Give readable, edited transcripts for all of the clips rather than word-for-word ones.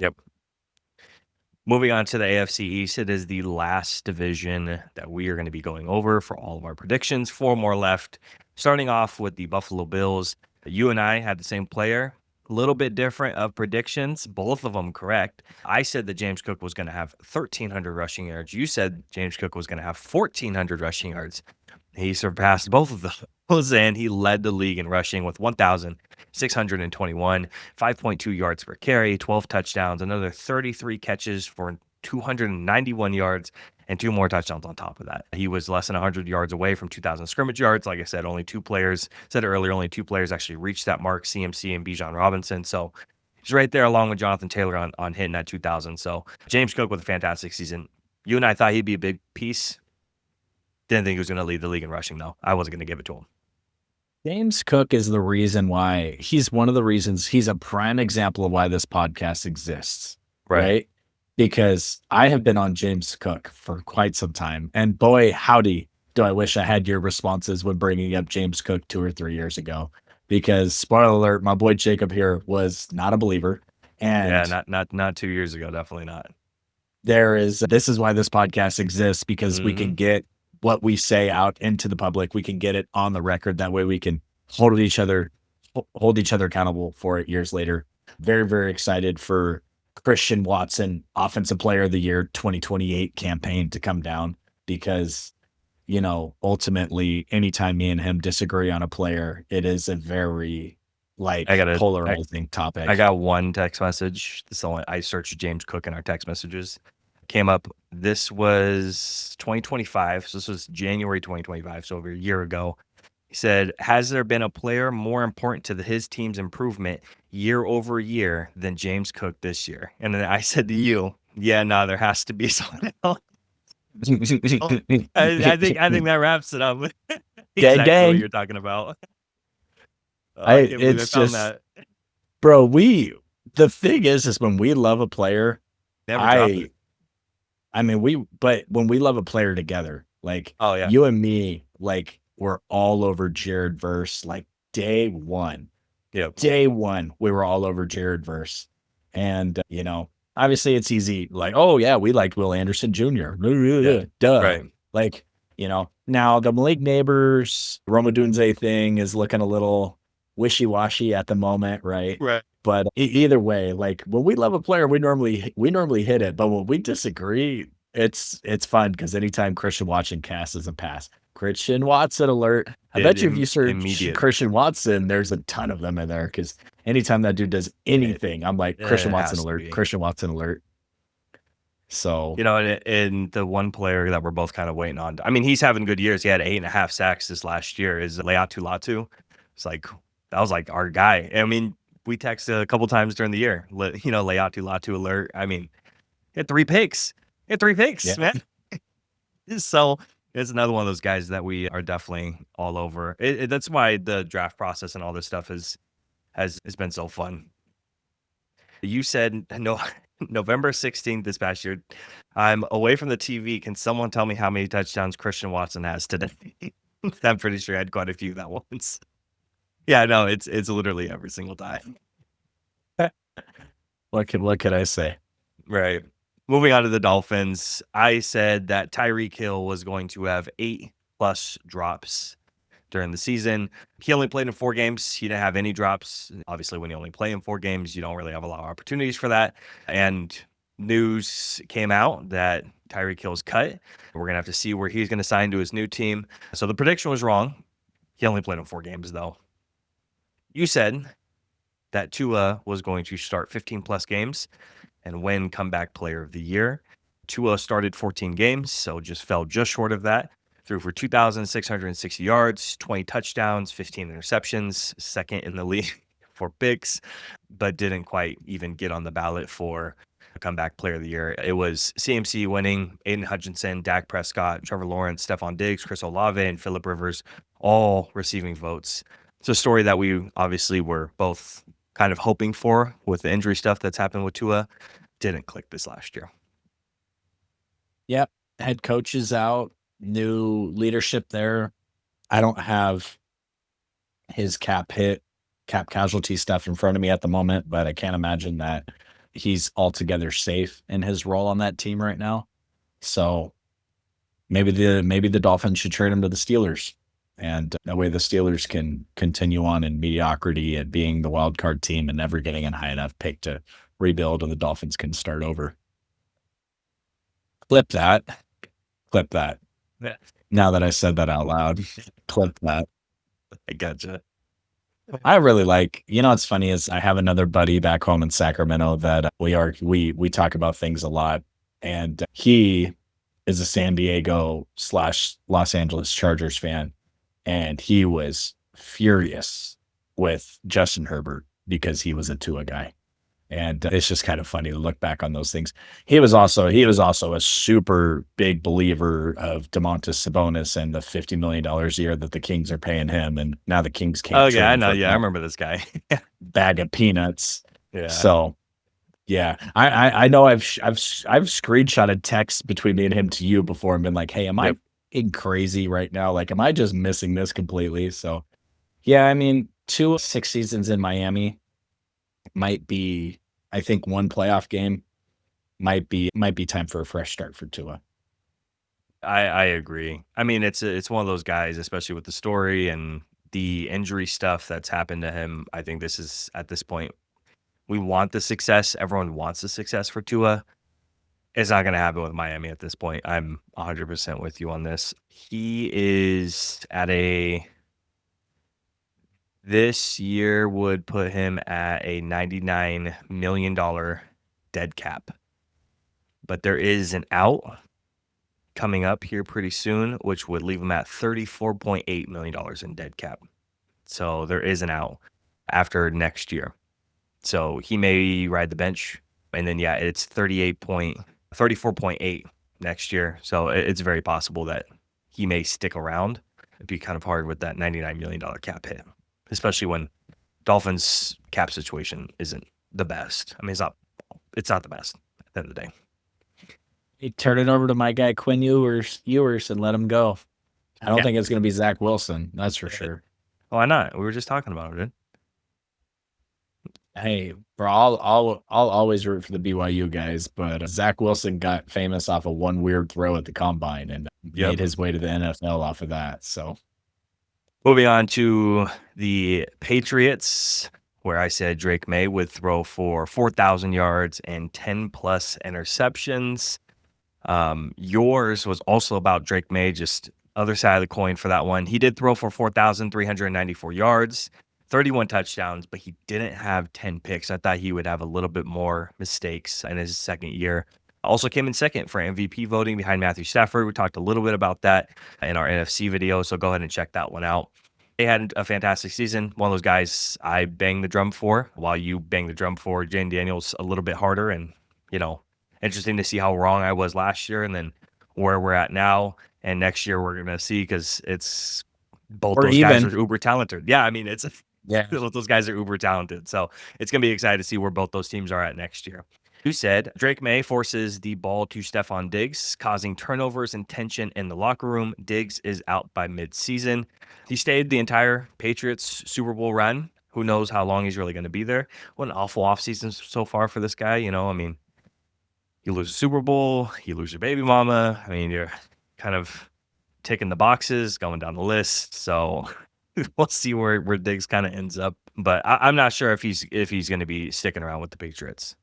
Yep. Moving on to the AFC East, it is the last division that we are going to be going over for all of our predictions. 4 more left. Starting off with the Buffalo Bills. You and I had the same player. A little bit different of predictions, both of them correct. I said that James Cook was going to have 1,300 rushing yards. You said James Cook was going to have 1,400 rushing yards. He surpassed both of those, and he led the league in rushing with 1,621, 5.2 yards per carry, 12 touchdowns, another 33 catches for 291 yards, and 2 more touchdowns on top of that. He was less than 100 yards away from 2,000 scrimmage yards. Like I said, only 2 players, said earlier, only 2 players actually reached that mark, CMC and Bijan Robinson. So he's right there along with Jonathan Taylor on hitting that 2,000. So James Cook with a fantastic season. You and I thought he'd be a big piece. Didn't think he was going to lead the league in rushing, though. I wasn't going to give it to him. James Cook is the reason why he's one of the reasons he's a prime example of why this podcast exists. Right? Because I have been on James Cook for quite some time. And boy, howdy, do I wish I had your responses when bringing up James Cook 2 or 3 years ago. Because spoiler alert, my boy Jacob here was not a believer. And yeah, not 2 years ago, definitely not. This is why this podcast exists, because we can get what we say out into the public. We can get it on the record. That way we can hold each other accountable for it years later. Very, very excited for Christian Watson, Offensive Player of the Year 2028 campaign to come down, because, ultimately anytime me and him disagree on a player, it is a very polarizing topic. I got one text message. I searched James Cook in our text messages. Came up. This was 2025. So this was January 2025. So over a year ago. He said, has there been a player more important to his team's improvement year over year than James Cook this year? And then I said to you, yeah, no, there has to be someone else. I think that wraps it up. Exactly what you're talking about. It's just that. Bro, the thing is when we love a player, when we love a player together, you and me, we're all over Jared Verse, day one. Yep. Day one, we were all over Jared Verse. And, obviously it's easy. Oh yeah, we liked Will Anderson Jr. Yeah. Duh. Right. Now the Malik Neighbors, Roma Dunze thing is looking a little wishy-washy at the moment. Right. But either way, when we love a player, we normally hit it. But when we disagree, it's fun, because anytime Christian Watson casts a pass, Christian Watson alert. I bet you if you search Christian Watson, there's a ton of them in there, because anytime that dude does anything, I'm like, Christian Watson alert, Christian Watson alert. So, and the one player that we're both kind of waiting on, I mean, he's having good years. He had 8.5 sacks this last year, is Latu. It's that was our guy. I mean, we texted a couple times during the year, Latu alert. I mean, he had 3 picks. Man. So it's another one of those guys that we are definitely all over. That's why the draft process and all this stuff has been so fun. You said November 16th this past year, I'm away from the TV. Can someone tell me how many touchdowns Christian Watson has today? I'm pretty sure I had quite a few that once. Yeah, no, it's literally every single time. What could I say? Right. Moving on to the Dolphins, I said that Tyreek Hill was going to have 8+ drops during the season. He only played in 4 games. He didn't have any drops. Obviously, when you only play in 4 games, you don't really have a lot of opportunities for that. And news came out that Tyreek Hill's cut. We're going to have to see where he's going to sign to his new team. So the prediction was wrong. He only played in 4 games, though. You said that Tua was going to start 15+ games and win comeback player of the year. Tua started 14 games, so fell just short of that. Threw for 2,660 yards, 20 touchdowns, 15 interceptions, second in the league for picks, but didn't quite even get on the ballot for a comeback player of the year. It was CMC winning, Aiden Hutchinson, Dak Prescott, Trevor Lawrence, Stefon Diggs, Chris Olave, and Phillip Rivers, all receiving votes. It's a story that we obviously were both kind of hoping for with the injury stuff that's happened with Tua. Didn't click this last year. Yep. Head coach is out. New leadership there. I don't have his cap casualty stuff in front of me at the moment, but I can't imagine that he's altogether safe in his role on that team right now. So maybe the Dolphins should trade him to the Steelers. And that way the Steelers can continue on in mediocrity and being the wild card team and never getting a high enough pick to rebuild, and the Dolphins can start over. Clip that. Yeah. Now that I said that out loud, clip that. I gotcha. I really like, what's funny is I have another buddy back home in Sacramento that we talk about things a lot. And he is a San Diego / Los Angeles Chargers fan. And he was furious with Justin Herbert because he was a Tua guy. And it's just kind of funny to look back on those things. He was also a super big believer of Domantas Sabonis and the $50 million a year that the Kings are paying him. And now the Kings can't. Oh yeah, I know. Yeah, I remember this guy. Bag of peanuts. Yeah. So yeah, I know I've screenshotted texts between me and him to you before and been like, hey, am I crazy right now? Like, am I just missing this completely? So yeah, I mean, 2 6 seasons in Miami might be, I think, one playoff game might be time for a fresh start for Tua. I agree. I mean, it's one of those guys, especially with the story and the injury stuff that's happened to him. I think this is, at this point, we want the success. Everyone wants the success for Tua. It's not going to happen with Miami at this point. I'm 100% with you on this. He is at this year would put him at a $99 million dead cap. But there is an out coming up here pretty soon, which would leave him at $34.8 million in dead cap. So there is an out after next year. So he may ride the bench. And then, yeah, it's 34.8 next year. So it's very possible that he may stick around. It'd be kind of hard with that $99 million cap hit, especially when Dolphins cap situation isn't the best. I mean, it's not the best at the end of the day. Hey, turn it over to my guy Quinn Ewers and let him go. I don't think it's going to be Zach Wilson. That's for sure. Why not? We were just talking about it, dude. Hey, bro, I'll always root for the BYU guys, but Zach Wilson got famous off of one weird throw at the combine and made his way to the NFL off of that. So, moving on to the Patriots, where I said Drake Maye would throw for 4,000 yards and 10 plus interceptions. Yours was also about Drake Maye, just other side of the coin for that one. He did throw for 4,394 yards. 31 touchdowns, but he didn't have 10 picks. I thought he would have a little bit more mistakes in his second year. Also came in second for MVP voting behind Matthew Stafford. We talked a little bit about that in our NFC video, so go ahead and check that one out. They had a fantastic season. One of those guys I bang the drum for, while you bang the drum for Jane Daniels a little bit harder. And, interesting to see how wrong I was last year and then where we're at now. And next year we're going to see, because it's both those guys are uber talented. Yeah, I mean, those guys are uber talented. So it's going to be exciting to see where both those teams are at next year. You said Drake Maye forces the ball to Stefon Diggs, causing turnovers and tension in the locker room. Diggs is out by midseason. He stayed the entire Patriots Super Bowl run. Who knows how long he's really going to be there. What an awful offseason so far for this guy. I mean, you lose a Super Bowl, you lose your baby mama. I mean, you're kind of ticking the boxes, going down the list. So we'll see where Diggs kind of ends up. But I'm not sure if he's going to be sticking around with the Patriots.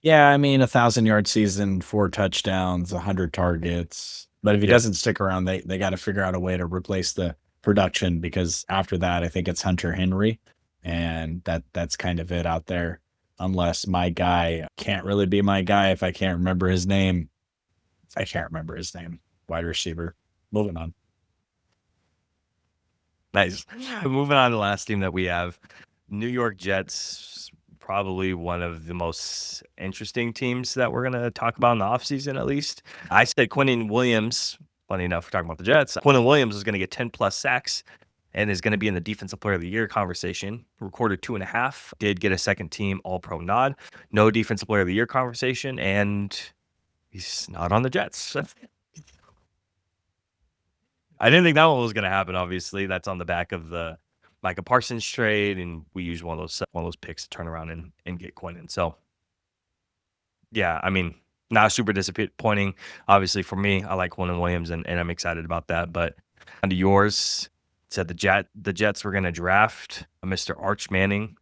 Yeah, I mean, 1,000-yard season, 4 touchdowns, 100 targets. But if he doesn't stick around, they got to figure out a way to replace the production, because after that, I think it's Hunter Henry. And that's kind of it out there. Unless my guy can't really be my guy if I can't remember his name. Wide receiver. Moving on. Nice. Moving on to the last team that we have. New York Jets, probably one of the most interesting teams that we're going to talk about in the offseason, at least. I said Quinnen Williams, funny enough, we're talking about the Jets. Quinnen Williams is going to get 10 plus sacks and is going to be in the Defensive Player of the Year conversation. Recorded 2.5, did get a second team All-Pro nod. No Defensive Player of the Year conversation, and he's not on the Jets. I didn't think that one was going to happen, obviously. That's on the back of the Micah Parsons trade, and we use one of those picks to turn around and get Quinnen. So, yeah, I mean, not super disappointing. Obviously, for me, I like Quinnen Williams, and I'm excited about that. But on to yours, said the Jets were going to draft a Mr. Arch Manning.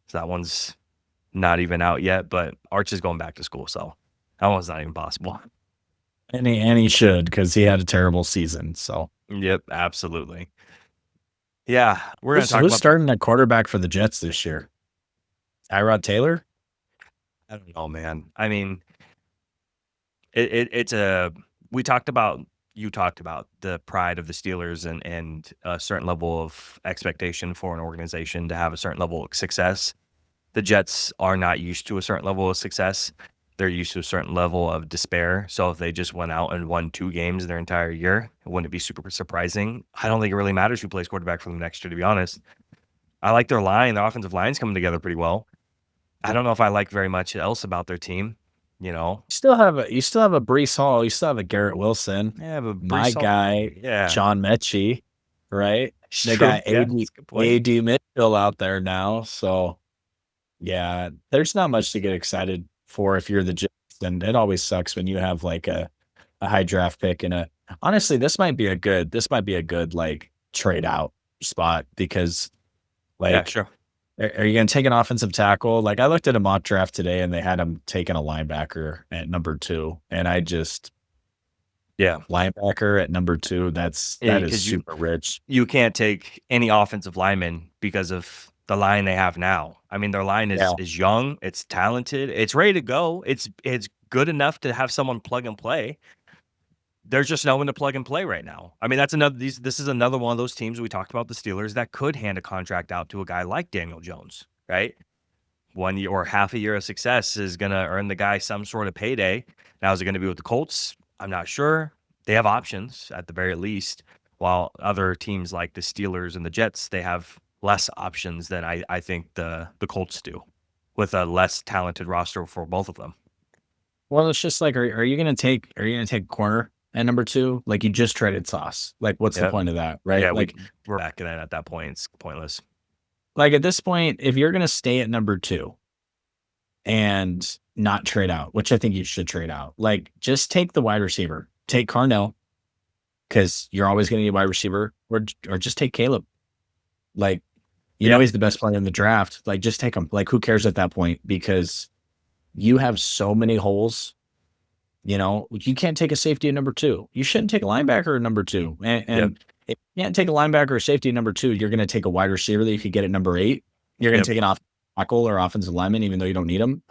So that one's not even out yet, but Arch is going back to school, so that one's not even possible. And he should, because he had a terrible season. So yep, absolutely. Yeah, we're going to talk who's about starting at quarterback for the Jets this year. Tyrod Taylor? I don't know, man. I mean, it's a you talked about the pride of the Steelers and a certain level of expectation for an organization to have a certain level of success. The Jets are not used to a certain level of success. They're used to a certain level of despair. So if they just went out and won 2 games their entire year, wouldn't it be super surprising? I don't think it really matters who plays quarterback for them next year, to be honest. I like their line. Their offensive line's coming together pretty well. I don't know if I like very much else about their team. You still have a Breece Hall. You still have a Garrett Wilson. Yeah, but my guy, John Mechie, right? They got AD Mitchell out there now. So, yeah, there's not much to get excited for if you're the Jets. And it always sucks when you have like a high draft pick and honestly, this might be a good like trade out spot because like, sure. Are you going to take an offensive tackle? Like I looked at a mock draft today and they had him taking a linebacker at number 2. And I just, linebacker at number 2. That is super rich. You can't take any offensive lineman because of the line they have now. I mean, their line is young. It's talented. It's ready to go. It's good enough to have someone plug and play. There's just no one to plug and play right now. I mean, this is another one of those teams we talked about, the Steelers, that could hand a contract out to a guy like Daniel Jones, right? 1 year or half a year of success is going to earn the guy some sort of payday. Now, is it going to be with the Colts? I'm not sure. They have options at the very least, while other teams like the Steelers and the Jets, they have less options than I think the Colts do, with a less talented roster for both of them. Well, it's just like, are you going to take corner at number 2? Like you just traded Sauce. Like what's the point of that, right? Yeah, like we're back in at that point. It's pointless. Like at this point, if you're going to stay at number 2 and not trade out, which I think you should trade out, like just take the wide receiver, take Carnell, because you're always going to need a wide receiver, or just take Caleb. Like, you know, he's the best player in the draft. Like, just take him. Like, who cares at that point? Because you have so many holes. You know, you can't take a safety at number 2. You shouldn't take a linebacker at number 2. And if you can't take a linebacker or safety at number 2, you're going to take a wide receiver that you could get at number 8. You're going to take an offensive tackle or offensive lineman, even though you don't need them.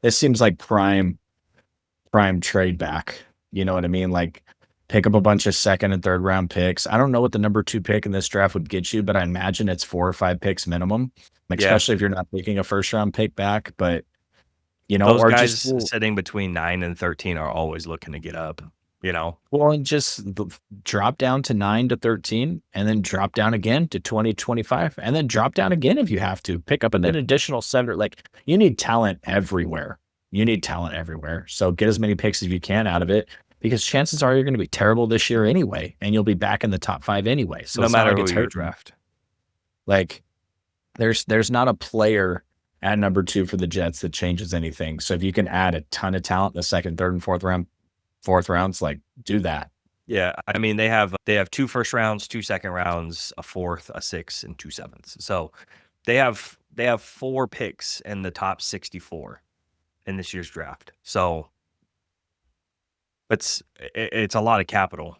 This seems like prime trade back. You know what I mean? Like, pick up a bunch of 2nd and 3rd round picks. I don't know what the number 2 pick in this draft would get you, but I imagine it's 4 or 5 picks minimum, especially if you're not taking a 1st round pick back. But, you know, those guys sitting between 9 and 13 are always looking to get up, you know? Well, and just drop down to 9 to 13 and then drop down again to 20, 25, and then drop down again if you have to. Pick up an additional 7. Like, you need talent everywhere. So get as many picks as you can out of it, because chances are you're going to be terrible this year anyway, and you'll be back in the top 5 anyway. So no matter who you draft. Like, there's not a player at number 2 for the Jets that changes anything. So if you can add a ton of talent in the 2nd, 3rd, and 4th rounds, like, do that. Yeah, I mean, they have 2 first rounds, 2 second rounds, a 4th, a 6th, and 2 7ths. So they have 4 picks in the top 64 in this year's draft. So it's a lot of capital.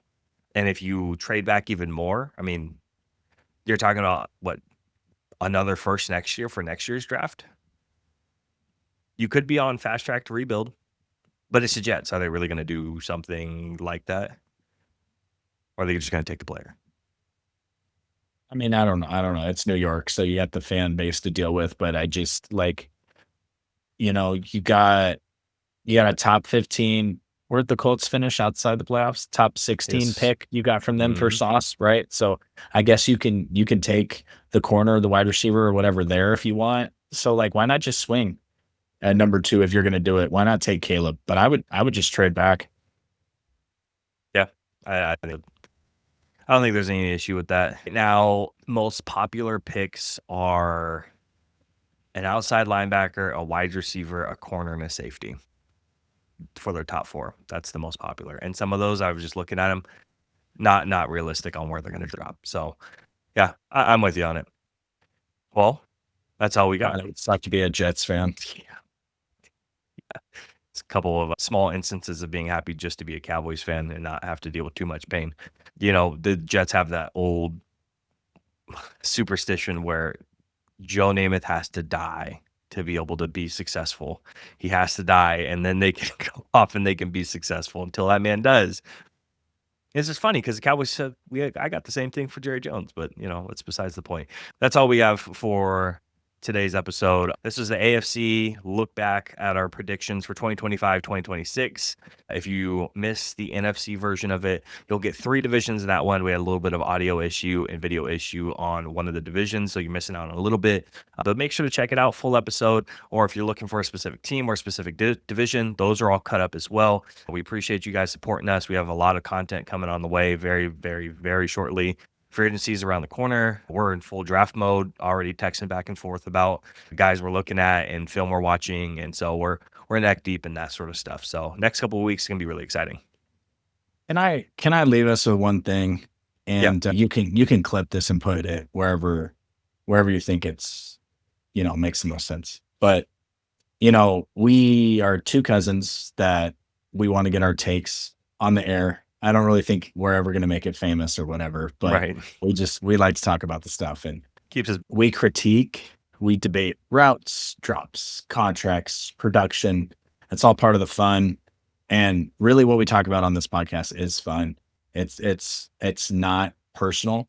And if you trade back even more, I mean, you're talking about another first next year for next year's draft. You could be on fast track to rebuild, but it's the Jets. Are they really going to do something like that? Or are they just going to take the player? I mean, I don't know. It's New York, so you got the fan base to deal with, but I just, like, you know, you got a top 15. Where'd the Colts finish outside the playoffs? Top 16 pick you got from them for Sauce, right? So I guess you can take the corner, the wide receiver, or whatever there if you want. So, like, why not just swing at number 2 if you're going to do it? Why not take Caleb? But I would just trade back. Yeah, I I don't think there's any issue with that. Now, most popular picks are an outside linebacker, a wide receiver, a corner, and a safety for their top 4. That's the most popular. And some of those, I was just looking at them, not realistic on where they're going to drop. So, yeah, I'm with you on it. Well, that's all we got. It sucks to be a Jets fan. Yeah. It's a couple of small instances of being happy just to be a Cowboys fan and not have to deal with too much pain. The Jets have that old superstition where Joe Namath has to die to be able to be successful. He has to die, and then they can go off and they can be successful. Until that man does, it's just funny because the Cowboys said I got the same thing for Jerry Jones, but it's besides the point. That's all we have for today's episode. This is the AFC look back at our predictions for 2025, 2026. If you missed the NFC version of it, you'll get 3 divisions in that one. We had a little bit of audio issue and video issue on one of the divisions, so you're missing out on a little bit. But make sure to check it out, full episode, or if you're looking for a specific team or a specific division, those are all cut up as well. We appreciate you guys supporting us. We have a lot of content coming on the way very, very, very shortly. Free agency's around the corner. We're in full draft mode, already texting back and forth about the guys we're looking at and film we're watching. And so we're neck deep in that sort of stuff. So next couple of weeks is going to be really exciting. Can I leave us with one thing? And you can clip this and put it wherever you think it's, makes the most sense. But, we are 2 cousins that we want to get our takes on the air. I don't really think we're ever going to make it famous or whatever, but right. we like to talk about the stuff and keeps us. We critique, we debate routes, drops, contracts, production. It's all part of the fun. And really what we talk about on this podcast is fun. It's not personal.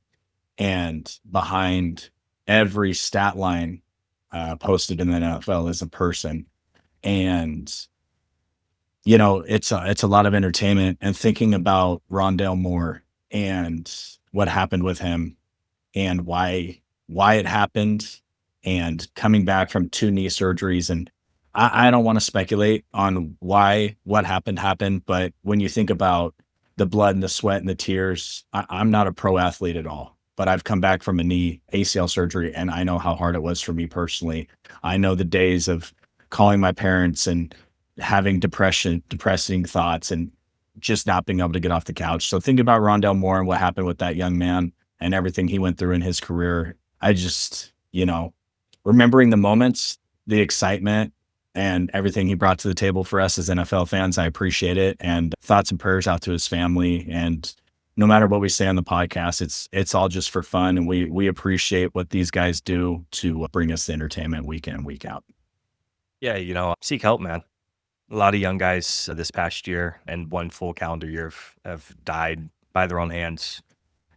And behind every stat line posted in the NFL is a person. And it's a lot of entertainment, and thinking about Rondale Moore and what happened with him and why it happened, and coming back from 2 knee surgeries. And I don't want to speculate on why what happened, but when you think about the blood and the sweat and the tears, I'm not a pro athlete at all, but I've come back from a knee ACL surgery, and I know how hard it was for me personally. I know the days of calling my parents and having depressing thoughts and just not being able to get off the couch. So think about Rondale Moore and what happened with that young man and everything he went through in his career. I just, remembering the moments, the excitement, and everything he brought to the table for us as NFL fans, I appreciate it. And thoughts and prayers out to his family. And no matter what we say on the podcast, it's all just for fun. And we appreciate what these guys do to bring us the entertainment week in and week out. Yeah, seek help, man. A lot of young guys this past year and one full calendar year have died by their own hands.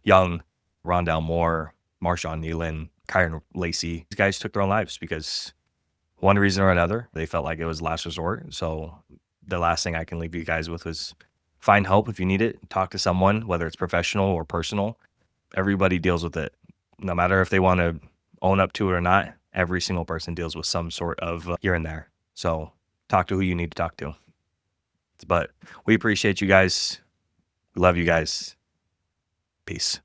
Young, Rondale Moore, Marshawn Nealon, Kyron Lacey. These guys took their own lives because one reason or another, they felt like it was last resort. So the last thing I can leave you guys with is find help if you need it. Talk to someone, whether it's professional or personal. Everybody deals with it. No matter if they want to own up to it or not, every single person deals with some sort of here and there. So talk to who you need to talk to. But we appreciate you guys. We love you guys. Peace.